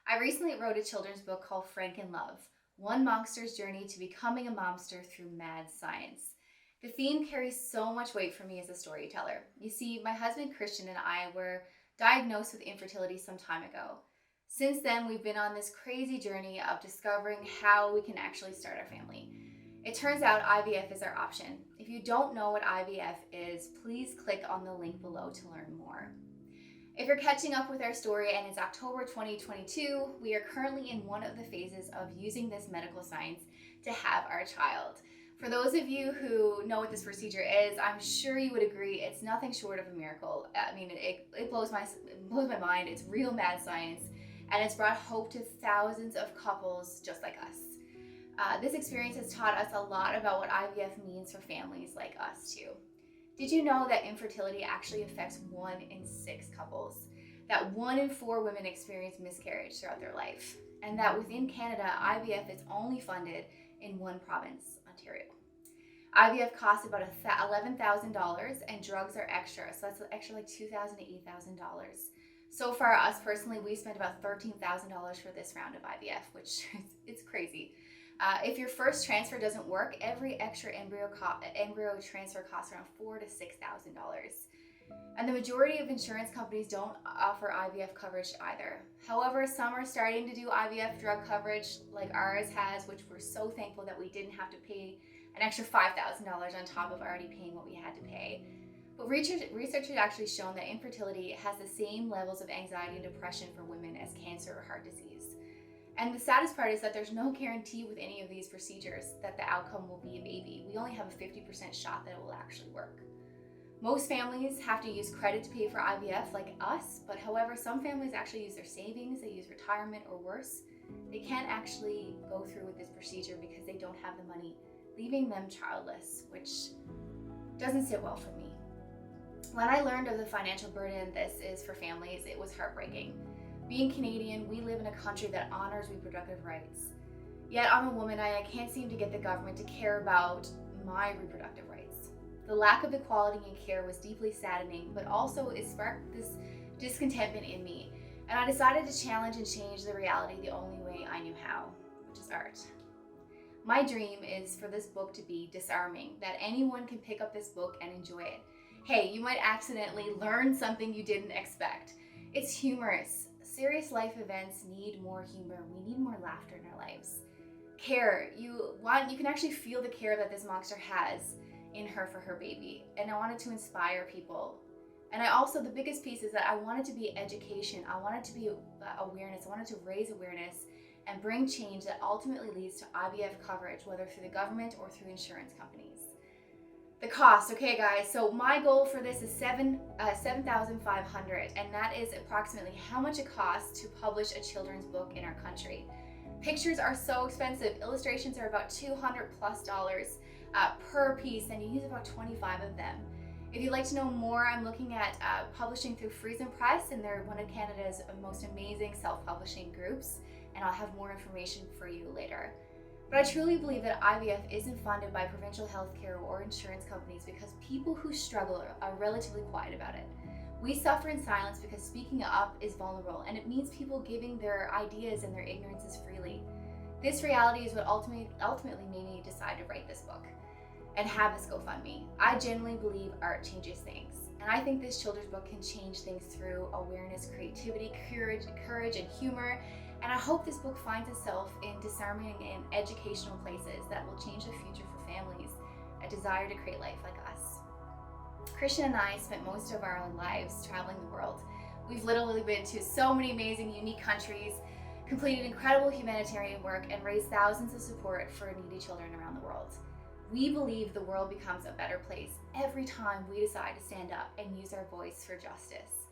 I recently wrote a children's book called FRANKENLOVE, One MOMster's Journey to Becoming a MOMster Through Mad Science. The theme carries so much weight for me as a storyteller. You see, my husband Christian and I were diagnosed with infertility some time ago. Since then, we've been on this crazy journey of discovering how we can actually start our family. It turns out IVF is our option. If you don't know what IVF is, please click on the link below to learn more. If you're catching up with our story and it's October 2022, we are currently in one of the phases of using this medical science to have our child. For those of you who know what this procedure is, I'm sure you would agree it's nothing short of a miracle. I mean, it blows my mind. It's real mad science, and it's brought hope to thousands of couples just like us. This experience has taught us a lot about what IVF means for families like us too. Did you know that infertility actually affects 1 in 6 couples? That 1 in 4 women experience miscarriage throughout their life? And that within Canada, IVF is only funded in one province, Ontario. IVF costs about $11,000 and drugs are extra, so that's extra like $2,000 to $8,000. So far, us personally, we spent about $13,000 for this round of IVF, which it's crazy. If your first transfer doesn't work, every extra embryo transfer costs around $4,000 to $6,000. And the majority of insurance companies don't offer IVF coverage either. However, some are starting to do IVF drug coverage like ours has, which we're so thankful that we didn't have to pay an extra $5,000 on top of already paying what we had to pay. But research has actually shown that infertility has the same levels of anxiety and depression for women as cancer or heart disease. And the saddest part is that there's no guarantee with any of these procedures that the outcome will be a baby. We only have a 50% shot that it will actually work. Most families have to use credit to pay for IVF like us, but however, some families actually use their savings, they use retirement, or worse, they can't actually go through with this procedure because they don't have the money, leaving them childless, which doesn't sit well for me. When I learned of the financial burden this is for families, it was heartbreaking. Being Canadian, we live in a country that honors reproductive rights. Yet I'm a woman and I can't seem to get the government to care about my reproductive rights. The lack of equality in care was deeply saddening, but also it sparked this discontentment in me. And I decided to challenge and change the reality the only way I knew how, which is art. My dream is for this book to be disarming, that anyone can pick up this book and enjoy it. Hey, you might accidentally learn something you didn't expect. It's humorous. Serious life events need more humor. We need more laughter in our lives. Care. You can actually feel the care that this MOMster has in her for her baby. And I wanted to inspire people. And the biggest piece is that I wanted to be education. I wanted to be awareness. I wanted to raise awareness and bring change that ultimately leads to IVF coverage, whether through the government or through insurance companies. The cost, okay guys, so my goal for this is $7,500, and that is approximately how much it costs to publish a children's book in our country. Pictures are so expensive. Illustrations are about $200+ per piece, and you use about 25 of them. If you'd like to know more, I'm looking at publishing through Friesen Press, and they're one of Canada's most amazing self-publishing groups, and I'll have more information for you later. But I truly believe that IVF isn't funded by provincial healthcare or insurance companies because people who struggle are relatively quiet about it. We suffer in silence because speaking up is vulnerable, and it means people giving their ideas and their ignorances freely. This reality is what ultimately made me decide to write this book and have this GoFundMe. I genuinely believe art changes things, and I think this children's book can change things through awareness, creativity, courage, and humor. And I hope this book finds itself in disarming and educational places that will change the future for families that desire to create life like us. Christian and I spent most of our lives traveling the world. We've literally been to so many amazing, unique countries, completed incredible humanitarian work, and raised thousands of support for needy children around the world. We believe the world becomes a better place every time we decide to stand up and use our voice for justice.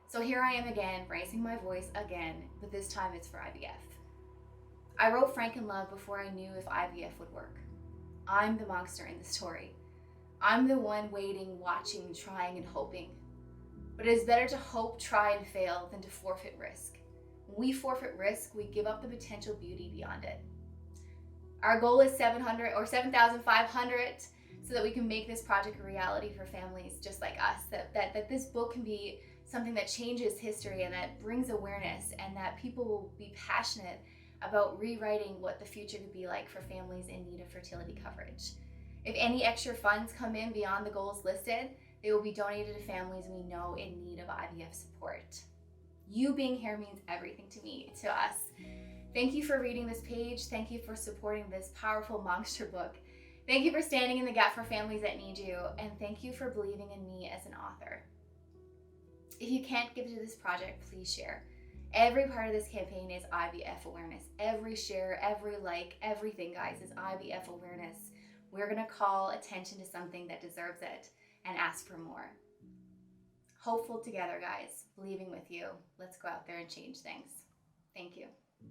So here I am again, raising my voice again, but this time it's for IVF. I wrote FRANKENLOVE before I knew if IVF would work. I'm the MOMster in the story. I'm the one waiting, watching, trying, and hoping. But it is better to hope, try, and fail than to forfeit risk. When we forfeit risk, we give up the potential beauty beyond it. Our goal is $7,500 so that we can make this project a reality for families just like us, that this book can be something that changes history and that brings awareness, and that people will be passionate about rewriting what the future could be like for families in need of fertility coverage. If any extra funds come in beyond the goals listed, they will be donated to families we know in need of IVF support. You being here means everything to me, to us. Thank you for reading this page. Thank you for supporting this powerful MOMster book. Thank you for standing in the gap for families that need you. And thank you for believing in me as an author. If you can't give to this project, please share. Every part of this campaign is IVF awareness. Every share, every like, everything, guys, is IVF awareness. We're gonna call attention to something that deserves it and ask for more. Hopeful together, guys. Believing with you. Let's go out there and change things. Thank you.